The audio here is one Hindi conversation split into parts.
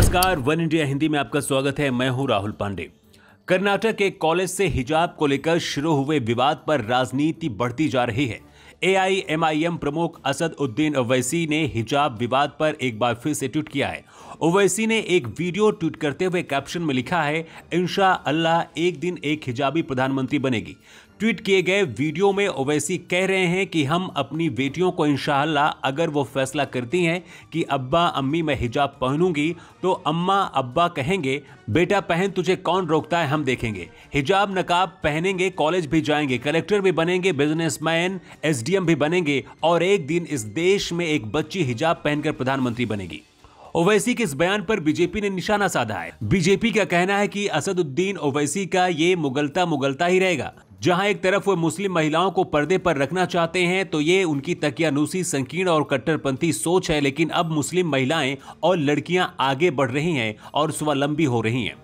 नमस्कार, वन इंडिया हिंदी में आपका स्वागत है। मैं हूं राहुल पांडे। कर्नाटक के कॉलेज से हिजाब को लेकर शुरू हुए विवाद पर राजनीति बढ़ती जा रही है। एआईएमआईएम प्रमुख असद उद्दीन ओवैसी ने हिजाब विवाद पर एक बार फिर से ट्वीट किया है। ओवैसी ने एक वीडियो ट्वीट करते हुए कैप्शन में लिखा है, इंशाअल्लाह एक दिन एक हिजाबी प्रधानमंत्री बनेगी। ट्वीट किए गए वीडियो में ओवैसी कह रहे हैं कि हम अपनी बेटियों को इंशाअल्लाह अगर वो फैसला करती हैं कि अब्बा अम्मी मैं हिजाब पहनूंगी तो अम्मा अब्बा कहेंगे बेटा पहन, तुझे कौन रोकता है, हम देखेंगे। हिजाब नकाब पहनेंगे, कॉलेज भी जाएंगे, कलेक्टर भी बनेंगे, बिजनेसमैन एसडीएम भी बनेंगे और एक दिन इस देश में एक बच्ची हिजाब पहनकर प्रधानमंत्री बनेगी। ओवैसी के इस बयान पर बीजेपी ने निशाना साधा है। बीजेपी का कहना है कि असदुद्दीन ओवैसी का ये मुगलता ही रहेगा। जहां एक तरफ वो मुस्लिम महिलाओं को पर्दे पर रखना चाहते हैं तो ये उनकी तकियानूसी, संकीर्ण और कट्टरपंथी सोच है, लेकिन अब मुस्लिम महिलाएं और लड़कियां आगे बढ़ रही हैं और स्वावलंबी हो रही हैं।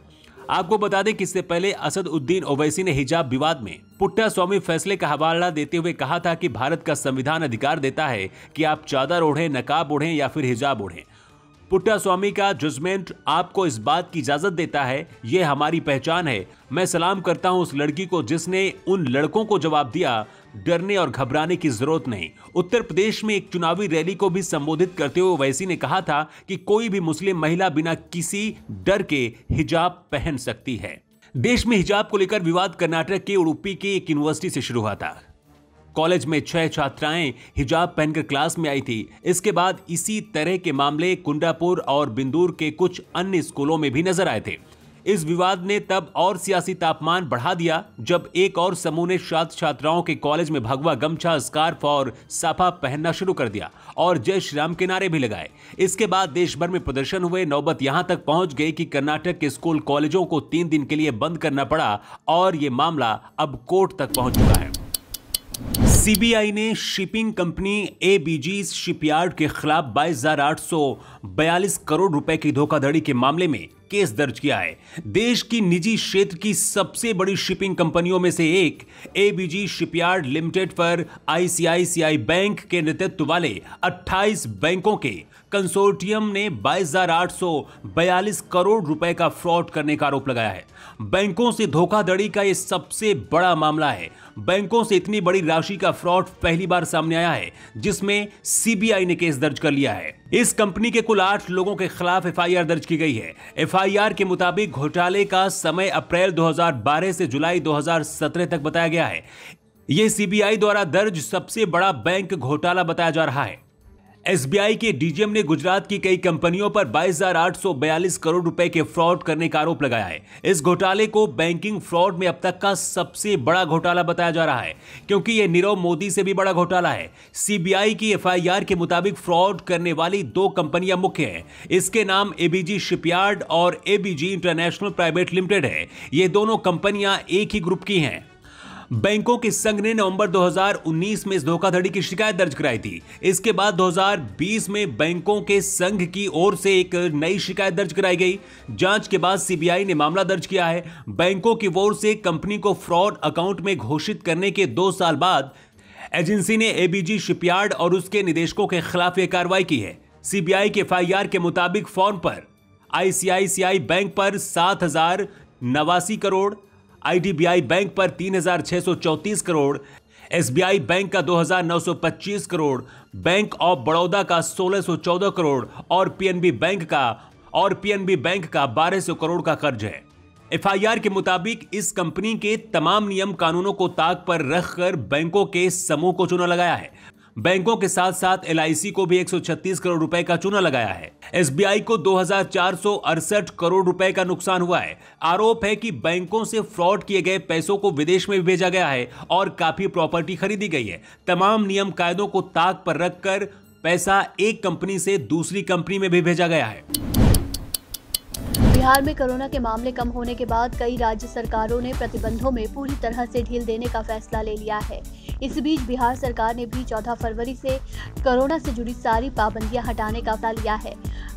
आपको बता दें कि इससे पहले असदुद्दीन ओवैसी ने हिजाब विवाद में पुट्टा स्वामी फैसले का हवाला देते हुए कहा था कि भारत का संविधान अधिकार देता है कि आप चादर ओढ़ें, नकाब ओढ़ें या फिर हिजाब ओढ़ें। पुट्टा स्वामी का जजमेंट आपको इस बात की इजाजत देता है, यह हमारी पहचान है। मैं सलाम करता हूं उस लड़की को जिसने उन लड़कों को जवाब दिया, डरने और घबराने की जरूरत नहीं। उत्तर प्रदेश में एक चुनावी रैली को भी संबोधित करते हुए ओवैसी ने कहा था कि कोई भी मुस्लिम महिला बिना किसी डर के हिजाब पहन सकती है। देश में हिजाब को लेकर विवाद कर्नाटक के उडुपी की एक यूनिवर्सिटी से शुरू हुआ था। कॉलेज में 6 छात्राएं हिजाब पहनकर क्लास में आई थी। इसके बाद इसी तरह के मामले कुंडापुर और बिंदूर के कुछ अन्य स्कूलों में भी नजर आए थे। इस विवाद ने तब और सियासी तापमान बढ़ा दिया जब एक और समूह ने छात्राओं के कॉलेज में भगवा गमछा, स्कार्फ और साफा पहनना शुरू कर दिया और जय श्री राम के नारे भी लगाए। इसके बाद देश भर में प्रदर्शन हुए। नौबत यहां तक पहुंच गई कि कर्नाटक के स्कूल कॉलेजों को 3 दिन के लिए बंद करना पड़ा और यह मामला अब कोर्ट तक पहुंच चुका है। सीबीआई ने शिपिंग कंपनी एबीजी शिपयार्ड के खिलाफ 22,842 करोड़ रुपए की धोखाधड़ी के मामले में केस दर्ज किया है। देश की निजी क्षेत्र की सबसे बड़ी शिपिंग कंपनियों में से एक एबीजी शिपयार्ड लिमिटेड पर आईसीआईसीआई बैंक के नेतृत्व वाले 28 बैंकों के कंसोर्टियम ने 22,842 करोड़ रुपए का फ्रॉड करने का आरोप लगाया है। बैंकों से धोखाधड़ी का यह सबसे बड़ा मामला है। बैंकों से इतनी बड़ी राशि का फ्रॉड पहली बार सामने आया है जिसमें सीबीआई ने केस दर्ज कर लिया है। इस कंपनी के कुल 8 लोगों के खिलाफ एफआईआर दर्ज की गई है। एफआईआर के मुताबिक घोटाले का समय अप्रैल 2012 से जुलाई 2017 तक बताया गया है। यह सीबीआई द्वारा दर्ज सबसे बड़ा बैंक घोटाला बताया जा रहा है। एसबीआई के डीजीएम ने गुजरात की कई कंपनियों पर 22,842 करोड़ रुपए के फ्रॉड करने का आरोप लगाया है। इस घोटाले को बैंकिंग फ्रॉड में अब तक का सबसे बड़ा घोटाला बताया जा रहा है क्योंकि यह नीरव मोदी से भी बड़ा घोटाला है। सीबीआई की एफआईआर के मुताबिक फ्रॉड करने वाली 2 कंपनियां मुख्य हैं। इसके नाम एबीजी शिपयार्ड और एबीजी इंटरनेशनल प्राइवेट लिमिटेड है। ये दोनों कंपनियां एक ही ग्रुप की हैं। बैंकों के संघ ने नवंबर 2019 में इस धोखाधड़ी की शिकायत दर्ज कराई थी। इसके बाद 2020 में बैंकों के संघ की ओर से एक नई शिकायत दर्ज कराई गई। जांच के बाद सीबीआई ने मामला दर्ज किया है। बैंकों की ओर से कंपनी को फ्रॉड अकाउंट में घोषित करने के 2 साल बाद एजेंसी ने एबीजी शिपयार्ड और उसके निदेशकों के खिलाफ यह कार्रवाई की है। सीबीआई के एफआईआर के मुताबिक फॉर्म पर आईसीआईसीआई बैंक पर 7,089 करोड़, आईडीबीआई बैंक पर 3,634 करोड़, एसबीआई बैंक का 2,925 करोड़, बैंक ऑफ बड़ौदा का 1,614 करोड़ और पीएनबी बैंक का 1,200 करोड़ का कर्ज है। एफआईआर के मुताबिक इस कंपनी के तमाम नियम कानूनों को ताक पर रखकर बैंकों के समूह को चूना लगाया है। बैंकों के साथ साथ एलआईसी को भी 136 करोड़ रुपए का चूना लगाया है। एसबीआई को 2,468 करोड़ रुपए का नुकसान हुआ है। आरोप है कि बैंकों से फ्रॉड किए गए पैसों को विदेश में भी भेजा गया है और काफी प्रॉपर्टी खरीदी गई है। तमाम नियम कायदों को ताक पर रखकर पैसा एक कंपनी से दूसरी कंपनी में भी भेजा गया है। बिहार में कोरोना के मामले कम होने के बाद कई राज्य सरकारों ने प्रतिबंधों में पूरी तरह से ढील देने का फैसला ले लिया है। इस बीच बिहार सरकार ने भी 14 फरवरी से कोरोना से जुड़ी सारी पाबंदियां हटाने का फैसला लिया है।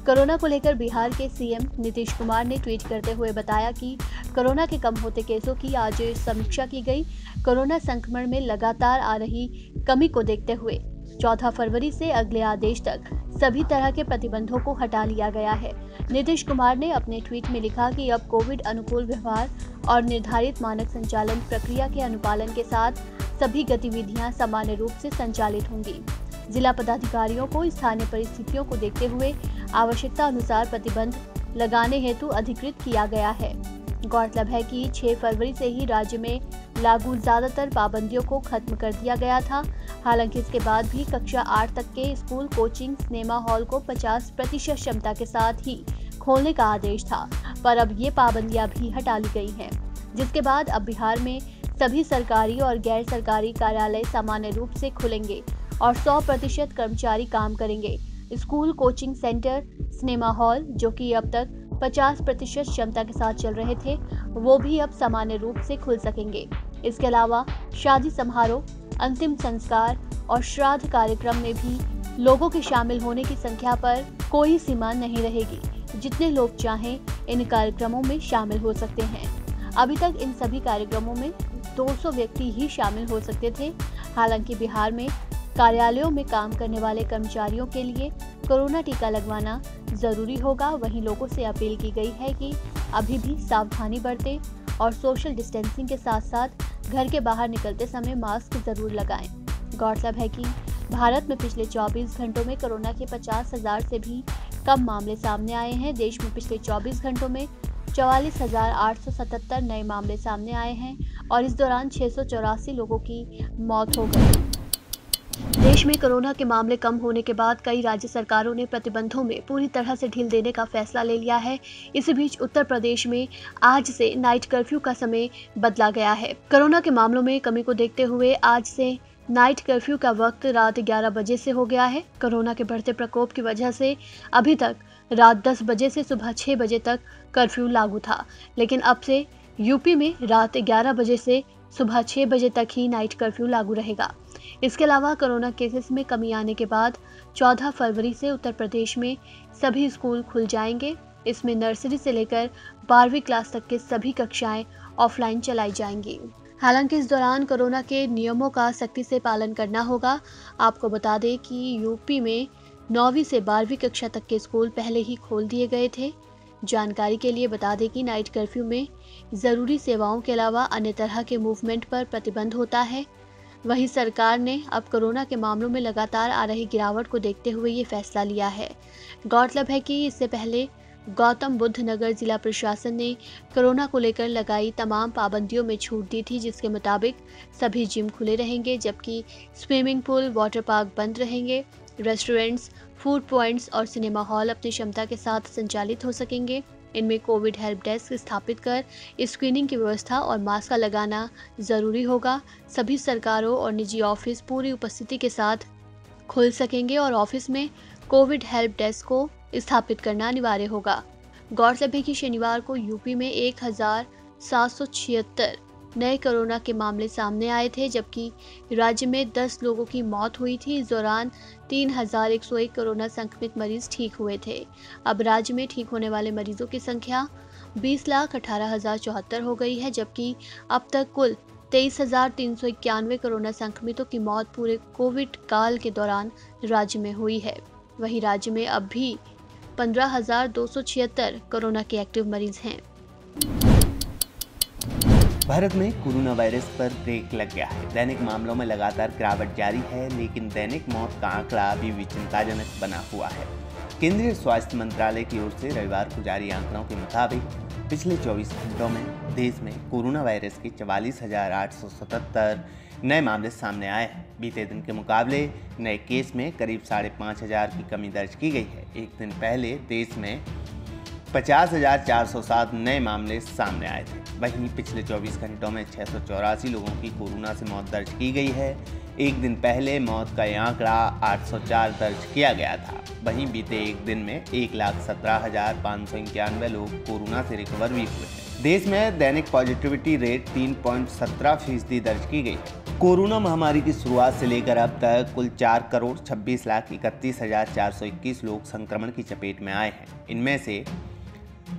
कोरोना को लेकर बिहार के सीएम नीतीश कुमार ने ट्वीट करते हुए बताया कि कोरोना के कम होते केसों की आज समीक्षा की गई। कोरोना संक्रमण में लगातार आ रही कमी को देखते हुए 14 फरवरी से अगले आदेश तक सभी तरह के प्रतिबंधों को हटा लिया गया है। नीतीश कुमार ने अपने ट्वीट में लिखा कि अब कोविड अनुकूल व्यवहार और निर्धारित मानक संचालन प्रक्रिया के अनुपालन के साथ सभी गतिविधियां सामान्य रूप से संचालित होंगी। जिला पदाधिकारियों को स्थानीय परिस्थितियों को देखते हुए आवश्यकता अनुसार प्रतिबंध लगाने हेतु अधिकृत किया गया है। गौरतलब है कि 6 फरवरी से ही राज्य में लागू ज्यादातर पाबंदियों को खत्म कर दिया गया था। हालांकि इसके बाद भी कक्षा 8 तक के स्कूल, कोचिंग, सिनेमा हॉल को 50% क्षमता के साथ ही खोलने का आदेश था, पर अब ये पाबंदियां भी हटा ली गई हैं, जिसके बाद अब बिहार में सभी सरकारी और गैर सरकारी कार्यालय सामान्य रूप से खुलेंगे और 100% कर्मचारी काम करेंगे। School, coaching centre, cinema hall जो कि अब तक 50% क्षमता के साथ चल रहे थे, वो भी अब सामान्य रूप से खुल सकेंगे। इसके अलावा शादी समारोह, अंतिम संस्कार और श्राद्ध कार्यक्रम में भी लोगों के शामिल होने की संख्या पर कोई सीमा नहीं रहेगी। जितने लोग चाहें इन कार्यक्रमों में शामिल हो सकते हैं। अभी तक इन सभी कार्यक्रमों में 200 व्यक्ति ही शामिल हो सकते थे। हालांकि बिहार में कार्यालयों में काम करने वाले कर्मचारियों के लिए कोरोना टीका लगवाना जरूरी होगा। वहीं लोगों से अपील की गई है कि अभी भी सावधानी बरतें और सोशल डिस्टेंसिंग के साथ साथ घर के बाहर निकलते समय मास्क जरूर लगाएं। गौरतलब है कि भारत में पिछले 24 घंटों में कोरोना के 50,000 से भी कम मामले सामने आए हैं। देश में पिछले 24 घंटों में 44,877 नए मामले सामने आए हैं और इस दौरान 684 लोगों की मौत हो गई। देश में कोरोना के मामले कम होने के बाद कई राज्य सरकारों ने प्रतिबंधों में पूरी तरह से ढील देने का फैसला ले लिया है। इसी बीच उत्तर प्रदेश में आज से नाइट कर्फ्यू का समय बदला गया है। कोरोना के मामलों में कमी को देखते हुए आज से नाइट कर्फ्यू का वक्त रात 11 बजे से हो गया है। कोरोना के बढ़ते प्रकोप की वजह से अभी तक रात 10 बजे से सुबह 6 बजे तक कर्फ्यू लागू था, लेकिन अब से यूपी में रात 11 बजे से सुबह 6 बजे तक ही नाइट कर्फ्यू लागू रहेगा। इसके अलावा कोरोना केसेस में कमी आने के बाद 14 फरवरी से उत्तर प्रदेश में सभी स्कूल खुल जाएंगे। इसमें नर्सरी से लेकर 12वीं क्लास तक के सभी कक्षाएं ऑफलाइन चलाई जाएंगी। हालांकि इस दौरान कोरोना के नियमों का सख्ती से पालन करना होगा। आपको बता दें कि यूपी में 9वीं से 12वीं कक्षा तक के स्कूल पहले ही खोल दिए गए थे। जानकारी के लिए बता दें कि नाइट कर्फ्यू में ज़रूरी सेवाओं के अलावा अन्य तरह के मूवमेंट पर प्रतिबंध होता है। वहीं सरकार ने अब कोरोना के मामलों में लगातार आ रही गिरावट को देखते हुए ये फैसला लिया है। गौरतलब है कि इससे पहले गौतम बुद्ध नगर जिला प्रशासन ने कोरोना को लेकर लगाई तमाम पाबंदियों में छूट दी थी, जिसके मुताबिक सभी जिम खुले रहेंगे, जबकि स्विमिंग पूल, वाटर पार्क बंद रहेंगे। रेस्टोरेंट्स, फूड पॉइंट्स और सिनेमा हॉल अपनी क्षमता के साथ संचालित हो सकेंगे। इनमें कोविड हेल्प डेस्क स्थापित कर स्क्रीनिंग की व्यवस्था और मास्क लगाना जरूरी होगा। सभी सरकारों और निजी ऑफिस पूरी उपस्थिति के साथ खुल सकेंगे और ऑफिस में कोविड हेल्प डेस्क को स्थापित करना अनिवार्य होगा। गौरतलब है कि शनिवार को यूपी में 1776 नए कोरोना के मामले सामने आए थे, जबकि राज्य में 10 लोगों की मौत हुई थी। इस दौरान 3101 कोरोना संक्रमित मरीज ठीक हुए थे। अब राज्य में ठीक होने वाले मरीजों की संख्या 20,18,074 हो गई है, जबकि अब तक कुल 23,391 कोरोना संक्रमितों की मौत पूरे कोविड काल के दौरान राज्य में हुई है। वहीं राज्य में अब भी 15,276 कोरोना के एक्टिव मरीज हैं। भारत में कोरोना वायरस पर ब्रेक लग गया है। दैनिक मामलों में लगातार गिरावट जारी है, लेकिन दैनिक मौत का आंकड़ा अभी भी चिंताजनक बना हुआ है। केंद्रीय स्वास्थ्य मंत्रालय की ओर से रविवार को जारी आंकड़ों के मुताबिक पिछले 24 घंटों में देश में कोरोना वायरस के 44,877 नए मामले सामने आए हैं। बीते दिन के मुकाबले नए केस में करीब 5,500 की कमी दर्ज की गई है। एक दिन पहले देश में 50,407 नए मामले सामने आए थे। वहीं पिछले 24 घंटों में 684 लोगों की कोरोना से मौत दर्ज की गई है। एक दिन पहले मौत का यह आंकड़ा 804 दर्ज किया गया था। वहीं बीते एक दिन में 1,17,591 लोग कोरोना से रिकवर भी हुए हैं। देश में दैनिक पॉजिटिविटी रेट 3.17% दर्ज की गई है। कोरोना महामारी की शुरुआत से लेकर अब तक कुल 4,26,31,421 लोग संक्रमण की चपेट में आए हैं। इनमें से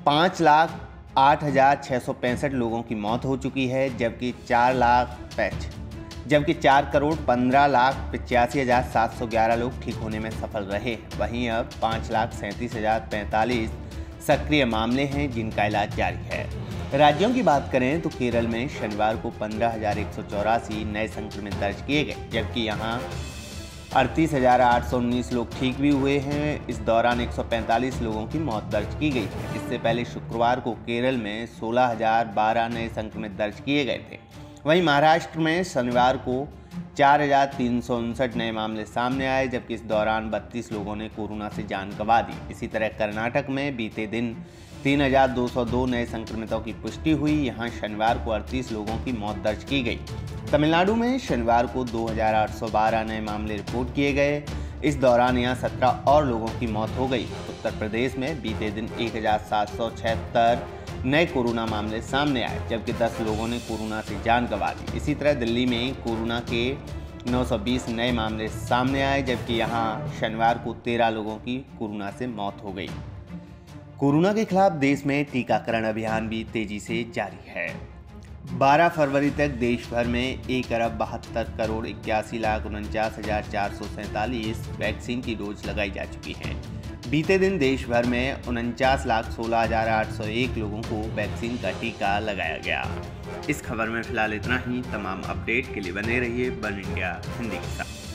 5,08,665 लोगों की मौत हो चुकी है, जबकि जबकि 4,15,85,711 लोग ठीक होने में सफल रहे। वहीं अब 5,37,045 सक्रिय मामले हैं जिनका इलाज जारी है। राज्यों की बात करें तो केरल में शनिवार को 15,184 नए संक्रमित दर्ज किए गए, जबकि यहां 38,819 लोग ठीक भी हुए हैं। इस दौरान 145 लोगों की मौत दर्ज की गई है। इससे पहले शुक्रवार को केरल में 16,012 नए संक्रमित दर्ज किए गए थे। वहीं महाराष्ट्र में शनिवार को 4,359 नए मामले सामने आए, जबकि इस दौरान 32 लोगों ने कोरोना से जान गंवा दी। इसी तरह कर्नाटक में बीते दिन 3,202 नए संक्रमितों की पुष्टि हुई। यहां शनिवार को 38 लोगों की मौत दर्ज की गई। तमिलनाडु में शनिवार को 2,812 नए मामले रिपोर्ट किए गए। इस दौरान यहां 17 और लोगों की मौत हो गई। उत्तर प्रदेश में बीते दिन 1,776 नए कोरोना मामले सामने आए, जबकि 10 लोगों ने कोरोना से जान गंवा दी। इसी तरह दिल्ली में कोरोना के 920 नए मामले सामने आए, जबकि यहां शनिवार को 13 लोगों की कोरोना से मौत हो गई। कोरोना के खिलाफ देश में टीकाकरण अभियान भी तेजी से जारी है। 12 फरवरी तक देश भर में 1,72,81,49,447 वैक्सीन की डोज लगाई जा चुकी हैं। बीते दिन देश भर में 49,16,801 लोगों को वैक्सीन का टीका लगाया गया। इस खबर में फिलहाल इतना ही। तमाम अपडेट के लिए बने रहिए वन इंडिया हिंदी के साथ।